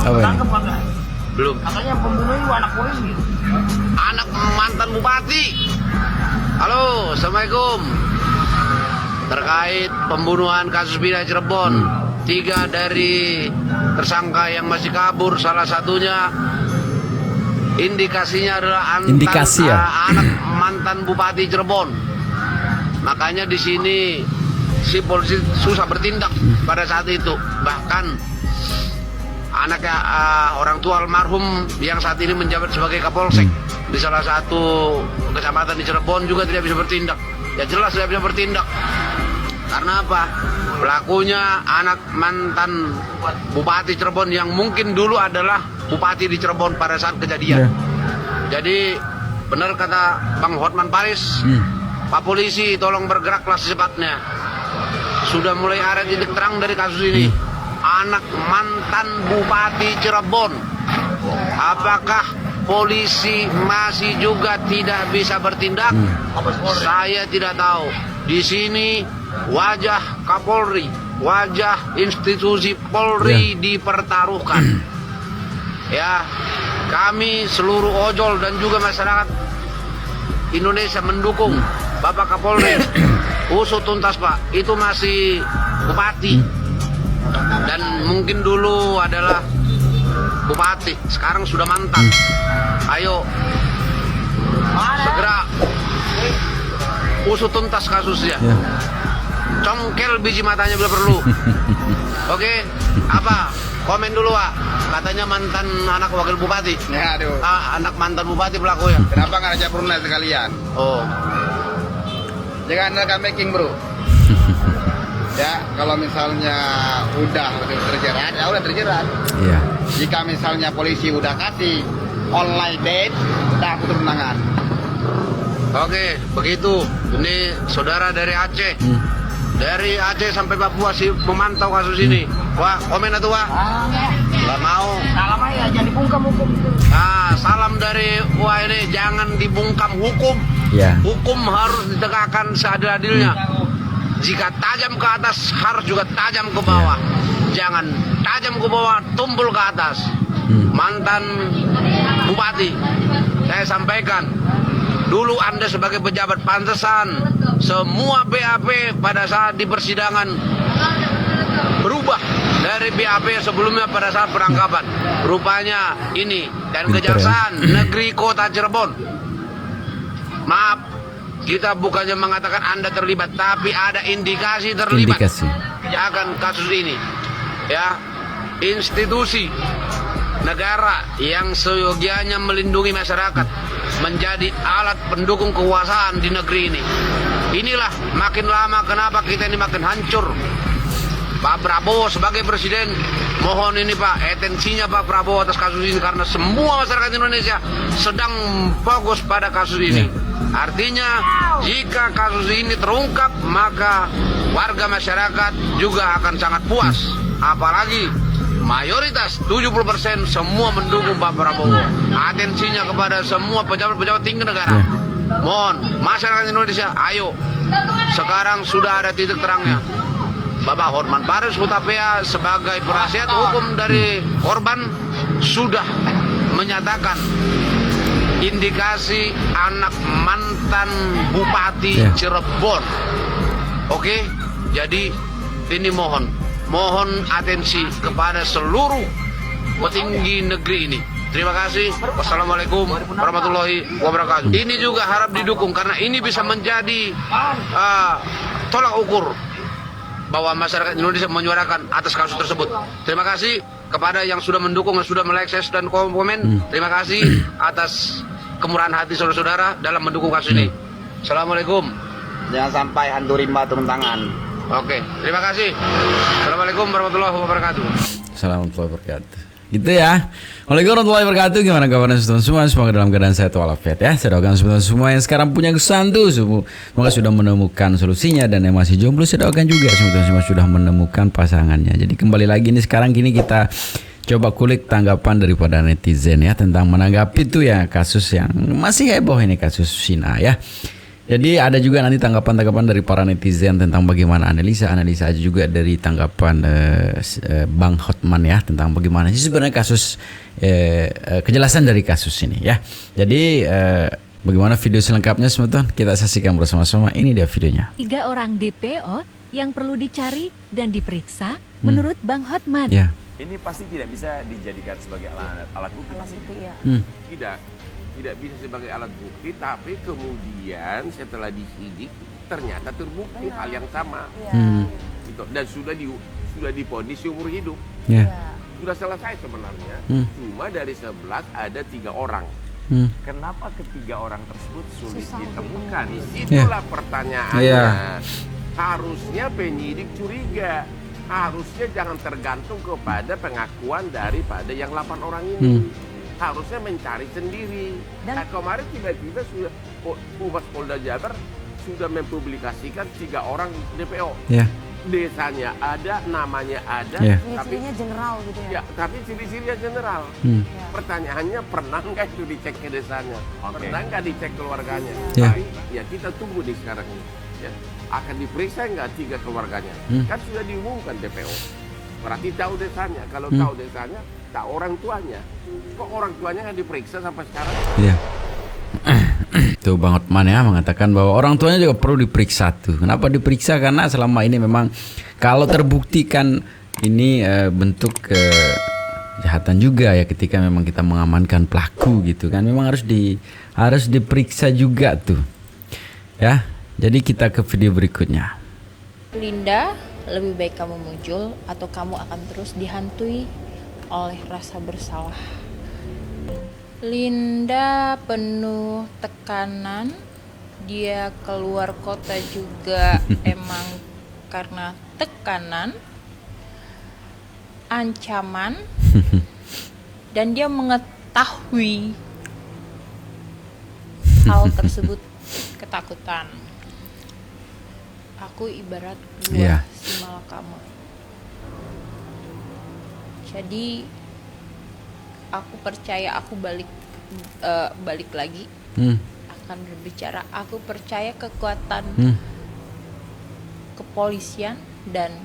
Apa ini? Tangkap kan? Belum. Katanya pembunuh itu anak polisi. Anak mantan bupati. Halo, assalamualaikum. Terkait pembunuhan kasus Bina Cirebon, 3 dari tersangka yang masih kabur, salah satunya indikasinya adalah anak mantan bupati Cirebon. Makanya di sini si polisi susah bertindak pada saat itu. Bahkan anaknya orang tua almarhum yang saat ini menjabat sebagai Kapolsek di salah satu kecamatan di Cirebon juga tidak bisa bertindak. Ya jelas tidak bisa bertindak. Karena apa? Pelakunya anak mantan bupati Cirebon yang mungkin dulu adalah bupati di Cirebon pada saat kejadian. Jadi benar kata Bang Hotman Paris, Pak Polisi tolong bergeraklah secepatnya. Sudah mulai ada titik terang dari kasus ini. Anak mantan bupati Cirebon. Apakah polisi masih juga tidak bisa bertindak? Saya tidak tahu. Di sini wajah Kapolri, wajah institusi Polri dipertaruhkan. Ya, kami seluruh ojol dan juga masyarakat Indonesia mendukung Bapak Kapolri. Usut tuntas Pak, itu masih bupati dan mungkin dulu adalah bupati, sekarang sudah mantan. Ayo segera usut tuntas kasusnya. Congkel biji matanya bila perlu. Oke, apa? Komen dulu Pak. Katanya mantan anak wakil bupati. Ya, aduh. Anak mantan bupati pelakunya. Kenapa nggak ajak Brunei sekalian? Oh, Jangan rekam making bro. Ya, kalau misalnya udah terjerat, ya udah terjerat. Iya. Jika misalnya polisi udah kasih online date, udah putus tunangan. oke, begitu. Ini saudara dari Aceh. Dari Aceh sampai Papua sih memantau kasus ini. Wah, komen atau Wah? Nggak mau. Salam aja, jangan dibungkam hukum. Salam dari Wah ini, jangan dibungkam hukum. Ya. Hukum harus ditegakkan seadil-adilnya. Jika tajam ke atas, harus juga tajam ke bawah. Jangan tajam ke bawah, tumpul ke atas. Mantan bupati, saya sampaikan, dulu Anda sebagai pejabat pantesan semua BAP pada saat di persidangan berubah dari BAP sebelumnya pada saat penangkapan. Rupanya ini dan Kejaksaan Negeri Kota Cirebon. Maaf, kita bukannya mengatakan Anda terlibat, tapi ada indikasi terlibat akan kasus ini. Ya, institusi negara yang seyogianya melindungi masyarakat menjadi alat pendukung kekuasaan di negeri ini. Inilah makin lama kenapa kita ini makin hancur. Pak Prabowo sebagai presiden, mohon ini Pak, atensinya Pak Prabowo atas kasus ini, karena semua masyarakat Indonesia sedang fokus pada kasus ini. Artinya jika kasus ini terungkap, maka warga masyarakat juga akan sangat puas. Apalagi mayoritas 70% semua mendukung Pak Prabowo. Atensinya kepada semua pejabat-pejabat tinggi negara. Mohon masyarakat Indonesia, ayo, sekarang sudah ada titik terangnya. Bapak Hotman Paris Hutapea sebagai penasihat hukum dari korban sudah menyatakan indikasi anak mantan bupati Cirebon. Oke, jadi ini mohon atensi kepada seluruh petinggi negeri ini. Terima kasih. Wassalamualaikum warahmatullahi wabarakatuh. Ini juga harap didukung karena ini bisa menjadi tolak ukur bahwa masyarakat Indonesia menyuarakan atas kasus tersebut. Terima kasih kepada yang sudah mendukung, yang sudah melike dan komen. Terima kasih atas kemurahan hati saudara-saudara dalam mendukung kasus ini. Assalamualaikum. Jangan sampai hantu rimba turun tangan. Oke, terima kasih. Assalamualaikum warahmatullahi wabarakatuh. Assalamualaikum warahmatullahi wabarakatuh. Gitu ya. Waalaikumsalam warahmatullahi wabarakatuh. Gimana kabarnya semua? Semoga dalam keadaan sehat walafiat ya. Saya doakan semua yang sekarang punya kesusahan tuh semoga sudah menemukan solusinya, dan yang masih jomblo saya doakan juga semua sudah menemukan pasangannya. Jadi kembali lagi nih, sekarang kini kita coba kulik tanggapan daripada netizen ya tentang menanggapi itu ya kasus yang masih heboh ini, kasus Shina ya. Jadi ada juga nanti tanggapan-tanggapan dari para netizen tentang bagaimana analisa aja juga dari tanggapan Bang Hotman ya tentang bagaimana sih sebenarnya kasus kejelasan dari kasus ini ya. Jadi bagaimana video selengkapnya teman-teman kita saksikan bersama-sama. Ini dia videonya. 3 orang DPO yang perlu dicari dan diperiksa menurut Bang Hotman. Ya. Ini pasti tidak bisa dijadikan sebagai alat bukti. Tidak bisa sebagai alat bukti, tapi kemudian setelah disidik ternyata terbukti hal yang sama. Gitu. Dan sudah divonis seumur hidup. Ya. Sudah selesai sebenarnya. Cuma dari 11 ada 3 orang. Kenapa ketiga orang tersebut sulit ditemukan? Itulah pertanyaannya. Harusnya penyidik curiga. Harusnya jangan tergantung kepada pengakuan daripada yang 8 orang ini. Harusnya mencari sendiri. Nah, kemarin tiba-tiba sudah Humas Polda Jabar sudah mempublikasikan 3 orang DPO. Desanya ada, namanya ada, tapi ciri-cirinya general gitu ya. Tapi ciri-cirinya general. Pertanyaannya pernah nggak itu dicek ke desanya? Pernah nggak dicek keluarganya? Tapi ya kita tunggu nih sekarang ini. Ya. Akan diperiksa nggak 3 keluarganya? Kan sudah diumumkan DPO. Berarti tahu desanya. Kalau tahu desanya, tahu orang tuanya. Kok orang tuanya nggak diperiksa sampai sekarang? Iya. Tuh Bang Hotman ya mengatakan bahwa orang tuanya juga perlu diperiksa tuh. Kenapa diperiksa? Karena selama ini memang kalau terbuktikan ini bentuk kejahatan juga ya ketika memang kita mengamankan pelaku gitu kan. Memang harus diperiksa juga tuh. Ya. Jadi kita ke video berikutnya. Linda, lebih baik kamu muncul atau kamu akan terus dihantui oleh rasa bersalah. Linda penuh tekanan, dia keluar kota juga emang karena tekanan, ancaman, dan dia mengetahui hal tersebut ketakutan. Aku ibarat buah si malakama. Jadi aku percaya aku balik lagi akan berbicara. Aku percaya kekuatan kepolisian dan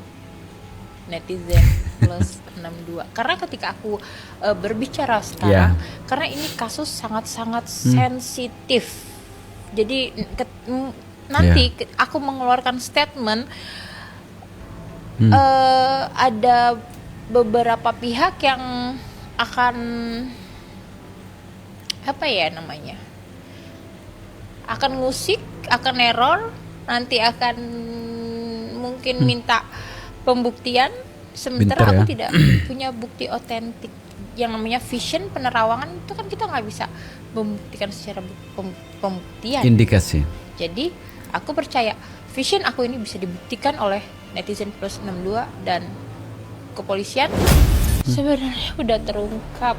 netizen plus 62. Karena ketika aku berbicara sekarang, karena ini kasus sangat-sangat sensitif. Jadi nanti aku mengeluarkan statement, ada beberapa pihak yang akan akan ngusik, akan error, nanti akan mungkin minta pembuktian, sementara aku tidak punya bukti otentik. Yang namanya vision, penerawangan itu kan kita nggak bisa membuktikan secara pembuktian. Indikasi. Jadi aku percaya vision aku ini bisa dibuktikan oleh netizen plus 62 dan kepolisian. Sebenarnya udah terungkap,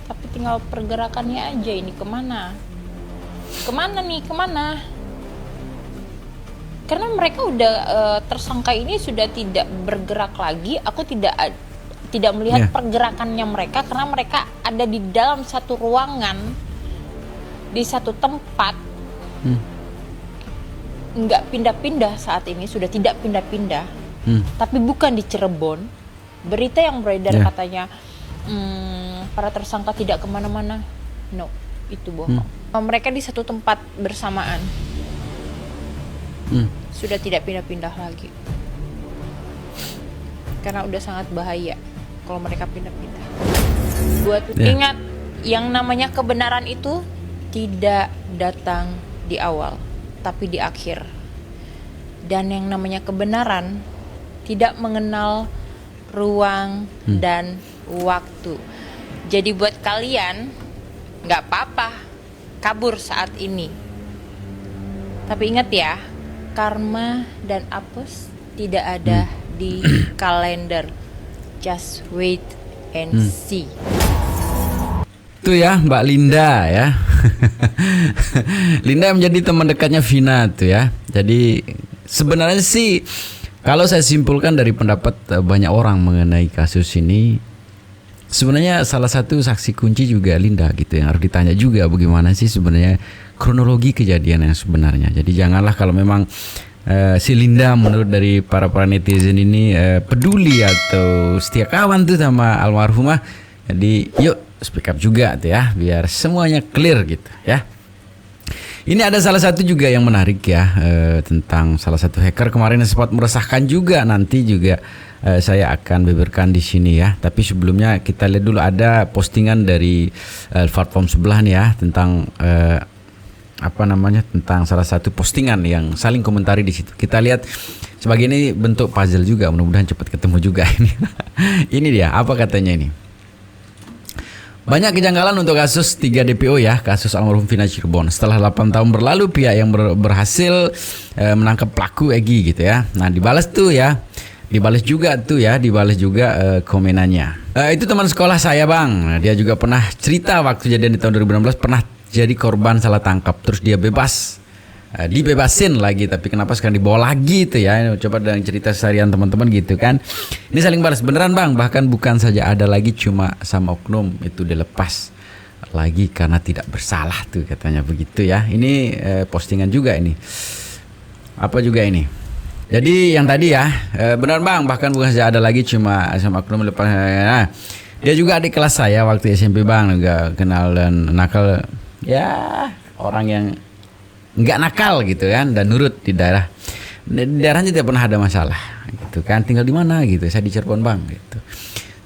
tapi tinggal pergerakannya aja. Ini kemana karena mereka udah tersangka ini sudah tidak bergerak lagi. Aku tidak melihat pergerakannya mereka karena mereka ada di dalam satu ruangan, di satu tempat, nggak pindah-pindah saat ini, sudah tidak pindah-pindah. Tapi bukan di Cirebon. Berita yang beredar katanya para tersangka tidak kemana-mana. No, itu bohong. Mereka di satu tempat bersamaan. Sudah tidak pindah-pindah lagi. Karena udah sangat bahaya kalau mereka pindah-pindah. Buat ingat, yang namanya kebenaran itu tidak datang di awal, tapi di akhir. Dan yang namanya kebenaran tidak mengenal ruang dan waktu. Jadi buat kalian nggak apa-apa kabur saat ini, tapi ingat ya, karma dan apes tidak ada di kalender. Just wait and see. Itu ya Mbak Linda ya. Linda menjadi teman dekatnya Vina tuh ya. Jadi sebenarnya sih kalau saya simpulkan dari pendapat banyak orang mengenai kasus ini, sebenarnya salah satu saksi kunci juga Linda gitu yang harus ditanya juga bagaimana sih sebenarnya kronologi kejadian yang sebenarnya. Jadi janganlah kalau memang si Linda menurut dari para netizen ini peduli atau setia kawan tuh sama almarhumah. Jadi yuk speak up juga tuh ya biar semuanya clear gitu ya. Ini ada salah satu juga yang menarik ya tentang salah satu hacker kemarin yang sempat meresahkan juga, nanti juga saya akan beberkan di sini ya. Tapi sebelumnya kita lihat dulu ada postingan dari platform sebelah nih ya tentang tentang salah satu postingan yang saling komentari di situ. Kita lihat sebagai ini bentuk puzzle juga, mudah-mudahan cepat ketemu juga ini. Ini dia apa katanya ini. Banyak kejanggalan untuk kasus 3 DPO ya, kasus almarhum Vina Cirebon. Setelah 8 tahun berlalu, pihak yang berhasil menangkap pelaku Egy gitu ya. Nah, dibalas juga komenannya. Itu teman sekolah saya bang. Nah, dia juga pernah cerita waktu kejadian di tahun 2016 pernah jadi korban salah tangkap. Terus dia dibebasin lagi, tapi kenapa sekarang dibawa lagi itu ya. Coba dengan cerita seharian teman-teman gitu kan. Ini saling balas, beneran bang, bahkan bukan saja ada lagi, cuma sama oknum itu dilepas lagi karena tidak bersalah tuh katanya begitu ya. Ini postingan juga ini. Apa juga ini. Jadi yang tadi ya, benar bang, bahkan bukan saja ada lagi, cuma sama oknum lepas. Nah, dia juga adik kelas saya waktu SMP bang, nggak kenal dan nakal ya, orang yang nggak nakal gitu kan dan nurut di daerahnya tidak pernah ada masalah gitu kan. Tinggal di mana gitu, saya di Cirebon bang gitu.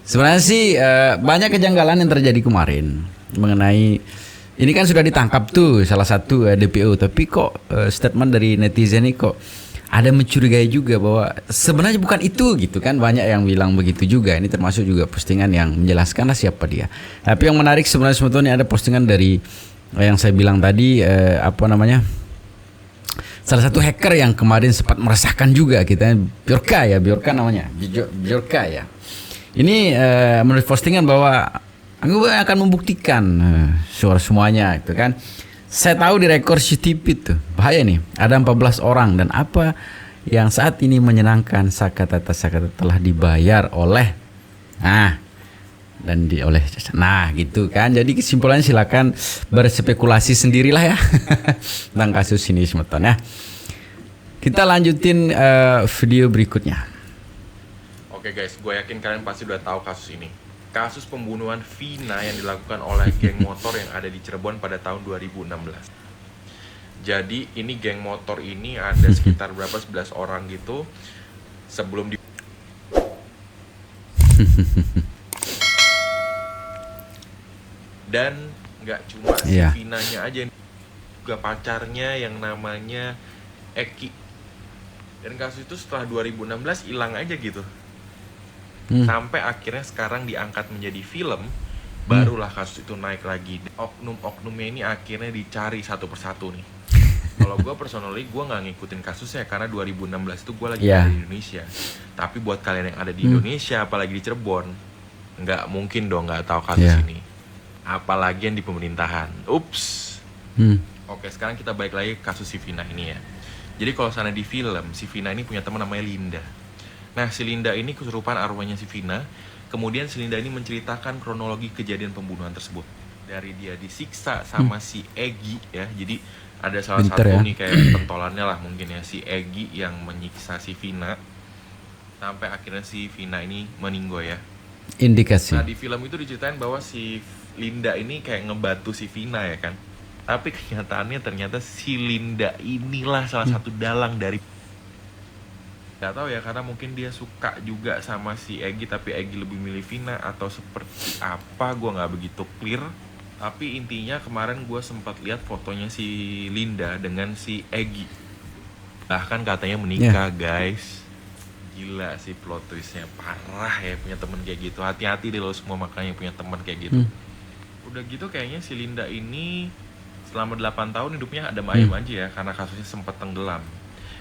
Sebenarnya sih banyak kejanggalan yang terjadi kemarin mengenai ini kan sudah ditangkap tuh salah satu DPO, tapi kok statement dari netizen ini kok ada mencurigai juga bahwa sebenarnya bukan itu gitu kan. Banyak yang bilang begitu juga. Ini termasuk juga postingan yang menjelaskan siapa dia. Tapi yang menarik sebenarnya sebetulnya ada postingan dari yang saya bilang tadi salah satu hacker yang kemarin sempat meresahkan juga kita, Bjorka namanya, Bjorka ya. Ini menurut postingan bahwa aku akan membuktikan suara semuanya itu kan. Saya tahu di rekor CCTV tuh bahaya nih, ada 14 orang dan apa yang saat ini menyenangkan Sakata telah dibayar oleh gitu kan. Jadi kesimpulannya silakan berspekulasi sendirilah ya tentang kasus ini semeton ya. Kita lanjutin video berikutnya. Oke guys, gue yakin kalian pasti udah tahu kasus ini. Kasus pembunuhan Vina yang dilakukan oleh geng motor yang ada di Cirebon pada tahun 2016. Jadi ini geng motor ini ada sekitar 11 orang gitu sebelum dan nggak cuma si Vinanya aja, juga pacarnya yang namanya Eki. Dan kasus itu setelah 2016 hilang aja gitu. Sampai akhirnya sekarang diangkat menjadi film, barulah kasus itu naik lagi. Oknum-oknumnya ini akhirnya dicari satu persatu nih. Kalau gue personally, gue nggak ngikutin kasusnya karena 2016 itu gue lagi ada di Indonesia. Tapi buat kalian yang ada di Indonesia, apalagi di Cirebon, nggak mungkin dong nggak tahu kasus ini. Apalagi yang di pemerintahan. Ups. Oke, sekarang kita balik lagi ke kasus si Vina ini ya. Jadi kalau sana di film, si Vina ini punya teman namanya Linda. Nah, si Linda ini kesurupan arwahnya si Vina. Kemudian si Linda ini menceritakan kronologi kejadian pembunuhan tersebut. Dari dia disiksa sama si Egy ya. Jadi ada salah satu nih kayak pentolannya lah mungkin ya, si Egy yang menyiksa si Vina. Sampai akhirnya si Vina ini meninggal ya. Indikasi. Nah, di film itu diceritain bahwa si Linda ini kayak ngebantu si Vina ya kan. Tapi kenyataannya ternyata si Linda inilah salah satu dalang dari, gak tahu ya, karena mungkin dia suka juga sama si Egy tapi Egy lebih milih Vina atau seperti apa, gue nggak begitu clear. Tapi intinya kemarin gue sempat lihat fotonya si Linda dengan si Egy, bahkan katanya menikah guys. Gila sih plot twistnya, parah ya punya temen kayak gitu. Hati-hati deh lo semua makanya punya temen kayak gitu. Udah gitu kayaknya si Linda ini selama 8 tahun hidupnya ada ayam aja ya, karena kasusnya sempat tenggelam.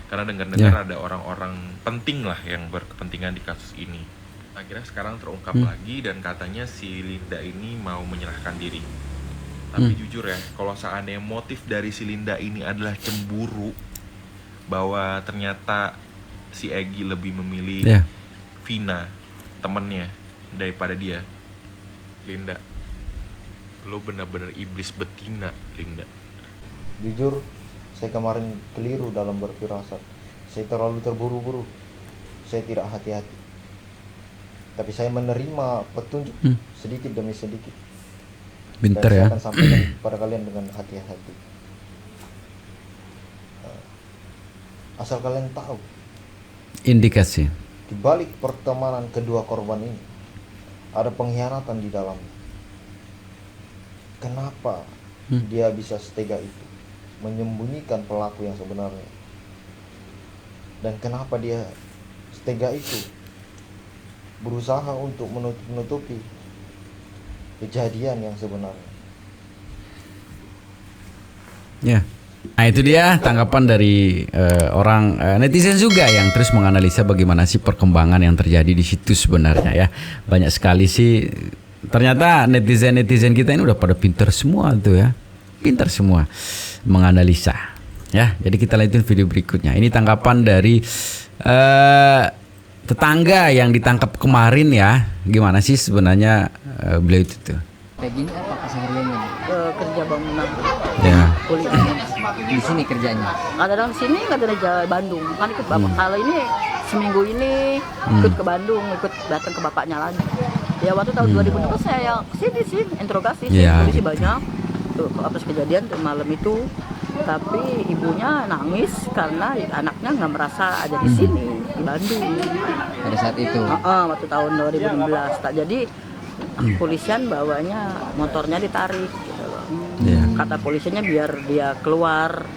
Karena dengar-dengar ada orang-orang penting lah yang berkepentingan di kasus ini. Akhirnya sekarang terungkap lagi dan katanya si Linda ini mau menyerahkan diri. Tapi jujur ya, kalau seandainya motif dari si Linda ini adalah cemburu, bahwa ternyata si Egy lebih memilih Vina, temennya, daripada dia, Linda. Lo benar-benar iblis betina, Linda. Jujur, saya kemarin keliru dalam berfirasat. Saya terlalu terburu-buru. Saya tidak hati-hati. Tapi saya menerima petunjuk sedikit demi sedikit. Pinter Dan saya ya. akan sampaikan kepada kalian dengan hati-hati. Asal kalian tahu, Indikasi. di balik pertemanan kedua korban ini ada pengkhianatan di dalamnya. Kenapa dia bisa setega itu menyembunyikan pelaku yang sebenarnya? Dan kenapa dia setega itu berusaha untuk menutupi kejadian yang sebenarnya? Ya. Nah itu dia tanggapan dari orang netizen juga yang terus menganalisa bagaimana sih perkembangan yang terjadi di situ sebenarnya ya. Banyak sekali sih, ternyata netizen kita ini udah pada pinter semua tuh ya. Pinter semua menganalisa ya. Jadi kita lanjutin video berikutnya. Ini tanggapan dari tetangga yang ditangkap kemarin ya. Gimana sih sebenarnya beliau itu tuh? Kayak gini apa kesehariannya? Kerja bangunan. Ya. Kuliah. Di sini kerjanya. Kadang sini, kadang di Bandung. Kan ikut bapak. Kalau ini seminggu ini ikut ke Bandung, ikut datang ke bapaknya lagi. Ya waktu tahun 2016 saya kesini sih, interogasi sih, polisi banyak. Tuh atas kejadian tuh malam itu. Tapi ibunya nangis karena anaknya nggak merasa ada di sini, di Bandung. Pada saat itu. Waktu tahun 2016. Tak jadi polisian bawanya motornya ditarik gitu loh. Kata polisinya biar dia keluar,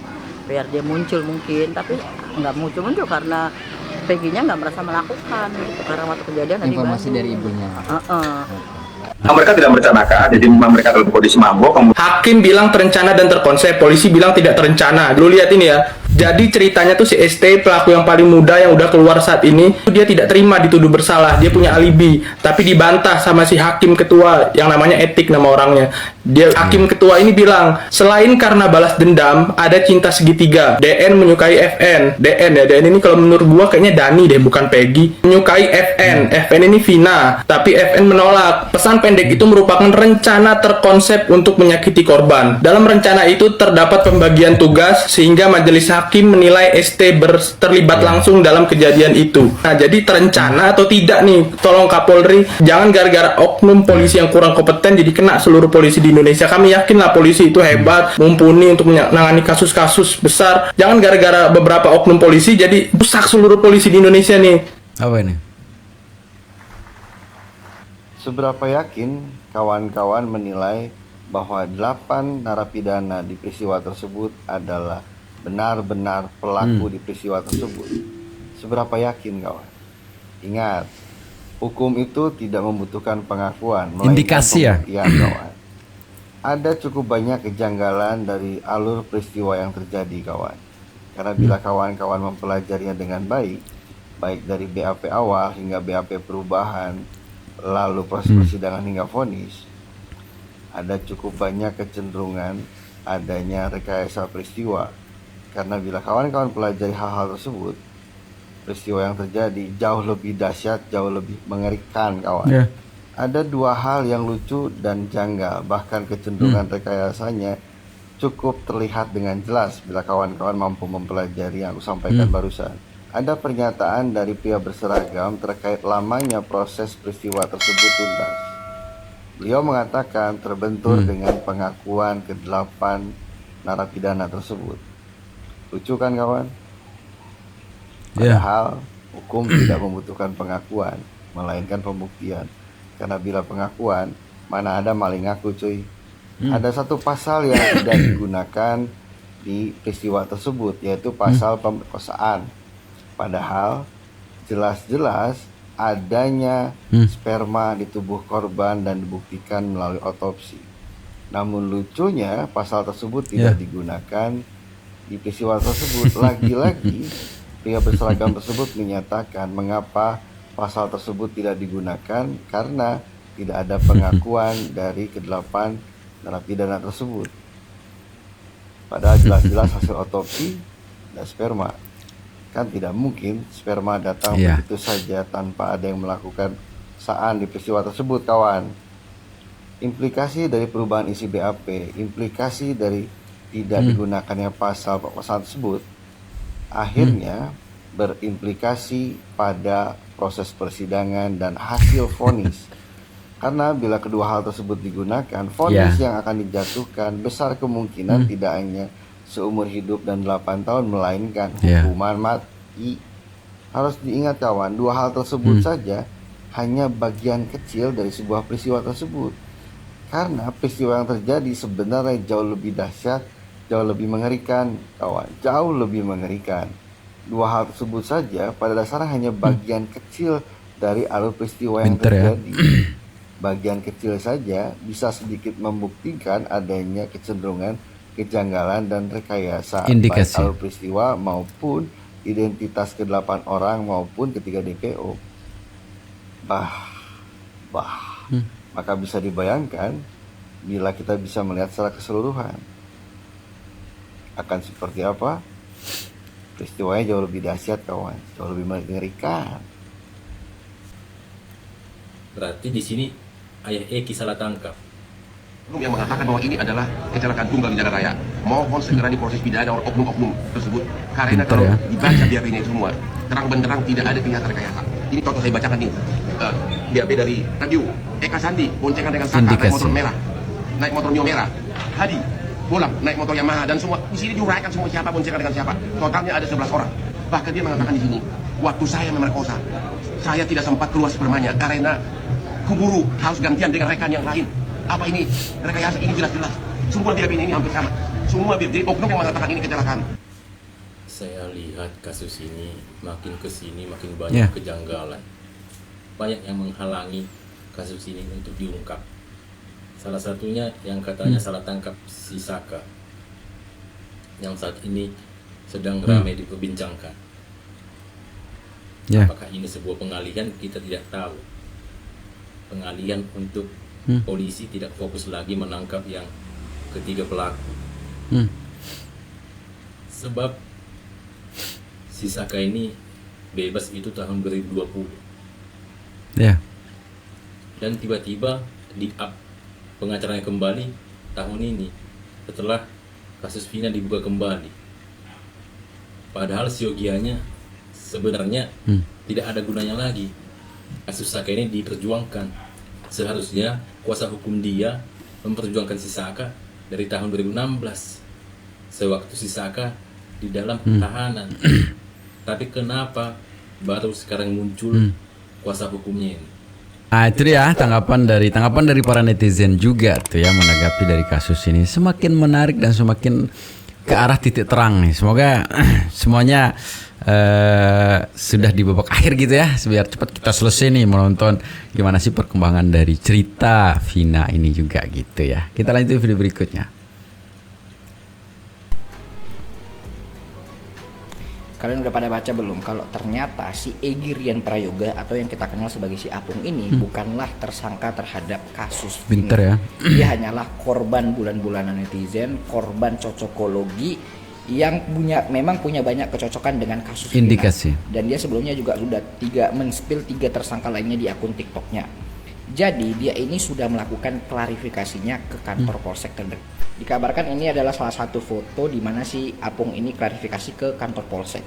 biar dia muncul mungkin, tapi nggak muncul karena Peggy-nya nggak merasa melakukan gitu, karena waktu kejadian Informasi dari ibunya. Mereka tidak merencanakan, jadi memang mereka dalam kondisi mabuk. Hakim bilang terencana dan terkonsep, polisi bilang tidak terencana. Lu lihat ini ya. Jadi ceritanya tuh si ST, pelaku yang paling muda yang udah keluar saat ini, dia tidak terima dituduh bersalah, dia punya alibi, tapi dibantah sama si hakim ketua yang namanya Etik nama orangnya. Hakim ketua ini bilang, selain karena balas dendam, ada cinta segitiga. DN menyukai FN. DN ini kalau menurut gua kayaknya Dani deh, bukan Peggy. Menyukai FN. FN ini Vina, tapi FN menolak. Pesan pendek itu merupakan rencana terkonsep untuk menyakiti korban. Dalam rencana itu terdapat pembagian tugas sehingga majelis hakim menilai ST terlibat langsung dalam kejadian itu. Nah, jadi terencana atau tidak nih? Tolong Kapolri, jangan gara-gara oknum polisi yang kurang kompeten jadi kena seluruh polisi di Indonesia. Kami yakinlah polisi itu hebat, mumpuni untuk menangani kasus-kasus besar. Jangan gara-gara beberapa oknum polisi jadi rusak seluruh polisi di Indonesia nih. Apa ini? Seberapa yakin kawan-kawan menilai bahwa 8 narapidana di peristiwa tersebut adalah benar-benar pelaku di peristiwa tersebut? Seberapa yakin kawan? Ingat, hukum itu tidak membutuhkan pengakuan, melainkan indikasi ya? pembuktian kawan. Ada cukup banyak kejanggalan dari alur peristiwa yang terjadi kawan. Karena bila kawan-kawan mempelajarinya dengan baik dari BAP awal hingga BAP perubahan, lalu proses persidangan hingga vonis, ada cukup banyak kecenderungan adanya rekayasa peristiwa. Karena bila kawan-kawan pelajari hal-hal tersebut, peristiwa yang terjadi jauh lebih dahsyat, jauh lebih mengerikan kawan. Ada 2 hal yang lucu dan janggal, bahkan kecenderungan rekayasanya cukup terlihat dengan jelas bila kawan-kawan mampu mempelajari yang aku sampaikan barusan. Ada pernyataan dari pria berseragam terkait lamanya proses peristiwa tersebut tuntas. Beliau mengatakan terbentur dengan pengakuan ke-8 narapidana tersebut. Lucu kan kawan? Padahal hukum tidak membutuhkan pengakuan, melainkan pembuktian. Karena bila pengakuan, mana ada maling ngaku cuy. Ada satu pasal yang tidak digunakan di peristiwa tersebut, yaitu pasal pemerkosaan. Padahal jelas-jelas adanya sperma di tubuh korban dan dibuktikan melalui otopsi. Namun lucunya pasal tersebut tidak digunakan di peristiwa tersebut. Lagi-lagi pria berseragam tersebut menyatakan mengapa pasal tersebut tidak digunakan, karena tidak ada pengakuan dari ke-8 narapidana tersebut. Padahal jelas-jelas hasil otopsi ada sperma. Kan tidak mungkin sperma datang begitu saja tanpa ada yang melakukan pemeriksaan di peristiwa tersebut kawan. Implikasi dari perubahan isi BAP, implikasi dari tidak digunakannya pasal tersebut, akhirnya berimplikasi pada proses persidangan dan hasil vonis. Karena bila kedua hal tersebut digunakan, vonis yang akan dijatuhkan besar kemungkinan tidak hanya seumur hidup dan 8 tahun, melainkan hukuman mati. Harus diingat kawan, dua hal tersebut saja hanya bagian kecil dari sebuah peristiwa tersebut. Karena peristiwa yang terjadi sebenarnya jauh lebih dahsyat, jauh lebih mengerikan kawan, jauh lebih mengerikan. Dua hal tersebut saja pada dasarnya hanya bagian kecil dari alur peristiwa yang terjadi. Bagian kecil saja bisa sedikit membuktikan adanya kecenderungan, kejanggalan dan rekayasa baik alur peristiwa maupun identitas ke-8 orang maupun ketiga DPO. Maka bisa dibayangkan bila kita bisa melihat secara keseluruhan akan seperti apa peristiwanya. Jauh lebih dahsyat kawan, jauh lebih mengerikan. Berarti di sini ayah Eki salah tangkap. Yang mengatakan bahwa ini adalah kecelakaan tunggal di jalan raya, mohon segera diproses pidana oleh oknum-oknum tersebut. Karena kalau dibaca BAP ini semua, terang benderang tidak ada kelihatan rekayasa. Ini contoh saya bacakan nih, BAP dari review. Eka Sandi boncengan dengan Saka naik motor merah, naik motor Mio merah. Hadi Bolam naik motor Yamaha, dan semua di sini diuraikan semua siapa boncengan dengan siapa. Totalnya ada 11 orang. Bahkan dia mengatakan di sini, waktu saya memerkosa, saya tidak sempat keluar spermanya karena keburu harus gantian dengan rekan yang lain. Apa ini rekayasa? Ini jelas-jelas semua BAP ini hampir sama. Semua BAP, jadi oknum yang mengatakan ini kecelakaan. Saya lihat kasus ini makin kesini makin banyak kejanggalan. Banyak yang menghalangi kasus ini untuk diungkap. Salah satunya yang katanya salah tangkap si Saka, yang saat ini sedang ramai diperbincangkan. Apakah ini sebuah pengalihan? Kita tidak tahu. Pengalihan untuk polisi tidak fokus lagi menangkap yang ketiga pelaku. Sebab si Saka ini bebas itu tahun 2020. Dan tiba-tiba di-up pengacaranya kembali tahun ini setelah kasus Vina dibuka kembali. Padahal siogianya sebenarnya tidak ada gunanya lagi. Kasus Saka ini diperjuangkan. Seharusnya kuasa hukum dia memperjuangkan si Saka dari tahun 2016 sewaktu si Saka di dalam tahanan. Tapi kenapa baru sekarang muncul kuasa hukumnya ini? Nah itu dia tanggapan dari para netizen juga tuh ya, menanggapi dari kasus ini semakin menarik dan semakin ke arah titik terang nih. Semoga semuanya sudah di babak akhir gitu ya, biar cepat kita selesai nih menonton gimana sih perkembangan dari cerita Vina ini juga gitu ya. Kita lanjut video berikutnya. Kalian udah pada baca belum kalau ternyata si Egy Rian Prayoga atau yang kita kenal sebagai si Apung ini bukanlah tersangka terhadap kasus Pinter ya. Dia hanyalah korban bulan-bulanan netizen, korban cocokologi yang memang punya banyak kecocokan dengan kasus indikasi. Dan dia sebelumnya juga sudah men-spill 3 tersangka lainnya di akun TikToknya. Jadi dia ini sudah melakukan klarifikasinya ke kantor polsek terdekat. Dikabarkan ini adalah salah satu foto di mana si Apung ini klarifikasi ke kantor polsek.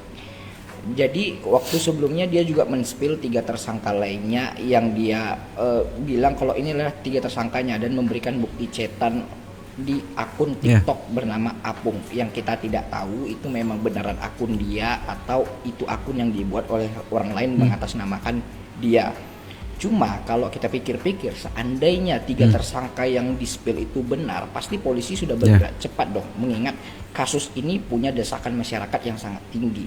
Jadi waktu sebelumnya dia juga men-spill 3 tersangka lainnya yang dia bilang kalau inilah 3 tersangkanya dan memberikan bukti chatan di akun TikTok bernama Apung yang kita tidak tahu itu memang beneran akun dia atau itu akun yang dibuat oleh orang lain mengatasnamakan dia. Cuma kalau kita pikir-pikir seandainya 3 tersangka yang di-spill itu benar, pasti polisi sudah bergerak cepat dong, mengingat kasus ini punya desakan masyarakat yang sangat tinggi.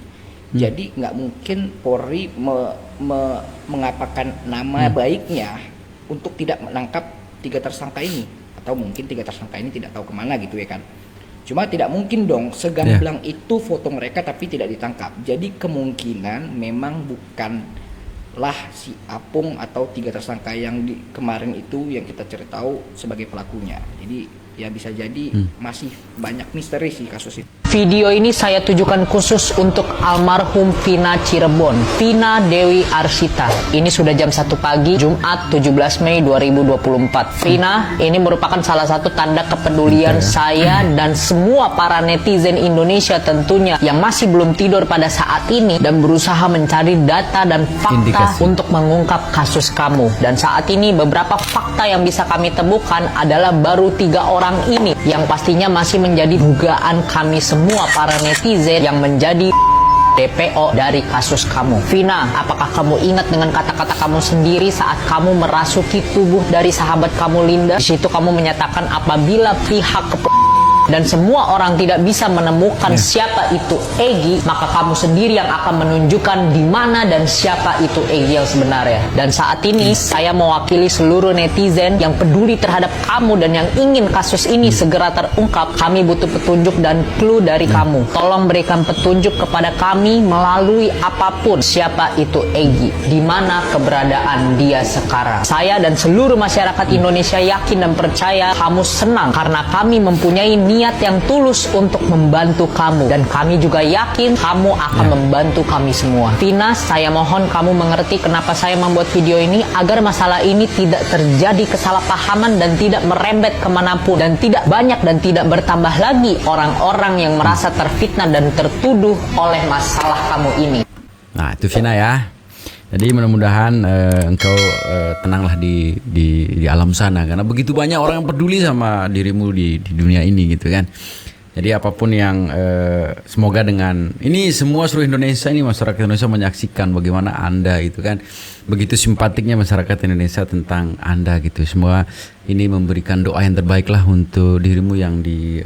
Jadi nggak mungkin Polri mengapakan nama baiknya untuk tidak menangkap 3 tersangka ini, atau mungkin 3 tersangka ini tidak tahu kemana gitu ya kan. Cuma tidak mungkin dong segamblang itu foto mereka tapi tidak ditangkap. Jadi kemungkinan memang bukan lah si Apung atau 3 tersangka yang kemarin itu yang kita ceritahu sebagai pelakunya. Jadi ya bisa jadi masih banyak misteri sih kasus itu. Video ini saya tujukan khusus untuk almarhum Vina Cirebon, Vina Dewi Arsita. Ini sudah jam 1 pagi, Jumat 17 Mei 2024. Vina, ini merupakan salah satu tanda kepedulian saya dan semua para netizen Indonesia tentunya yang masih belum tidur pada saat ini dan berusaha mencari data dan fakta untuk mengungkap kasus kamu. Dan saat ini beberapa fakta yang bisa kami temukan adalah baru 3 orang ini yang pastinya masih menjadi dugaan kami semua para netizen yang menjadi DPO dari kasus kamu. Vina, apakah kamu ingat dengan kata-kata kamu sendiri saat kamu merasuki tubuh dari sahabat kamu Linda? Di situ kamu menyatakan apabila pihak dan semua orang tidak bisa menemukan siapa itu Egy, maka kamu sendiri yang akan menunjukkan di mana dan siapa itu Egy yang sebenarnya. Dan saat ini saya mewakili seluruh netizen yang peduli terhadap kamu dan yang ingin kasus ini segera terungkap. Kami butuh petunjuk dan clue dari kamu. Tolong berikan petunjuk kepada kami melalui apapun siapa itu Egy, di mana keberadaan dia sekarang. Saya dan seluruh masyarakat Indonesia yakin dan percaya kamu senang karena kami mempunyai niat yang tulus untuk membantu kamu, dan kami juga yakin kamu akan membantu kami semua. Vina, saya mohon kamu mengerti kenapa saya membuat video ini, agar masalah ini tidak terjadi kesalahpahaman dan tidak merembet kemanapun, dan tidak banyak dan tidak bertambah lagi orang-orang yang merasa terfitnah dan tertuduh oleh masalah kamu ini. Nah itu Vina ya. Jadi mudah-mudahan engkau tenanglah di alam sana, karena begitu banyak orang yang peduli sama dirimu di dunia ini gitu kan. Jadi apapun yang semoga dengan ini semua seluruh Indonesia ini, masyarakat Indonesia menyaksikan bagaimana Anda itu kan begitu simpatiknya masyarakat Indonesia tentang Anda gitu. Semua ini memberikan doa yang terbaik lah untuk dirimu yang di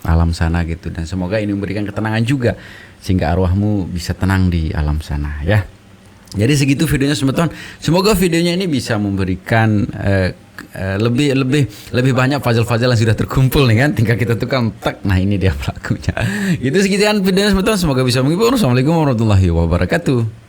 alam sana gitu, dan semoga ini memberikan ketenangan juga sehingga arwahmu bisa tenang di alam sana ya. Jadi segitu videonya teman-teman. Semoga videonya ini bisa memberikan lebih banyak puzzle-puzzle yang sudah terkumpul nih kan. Tinggal kita tukar tak. Nah ini dia pelakunya. Itu segitu kan videonya teman-teman. Semoga bisa menghibur. Assalamualaikum warahmatullahi wabarakatuh.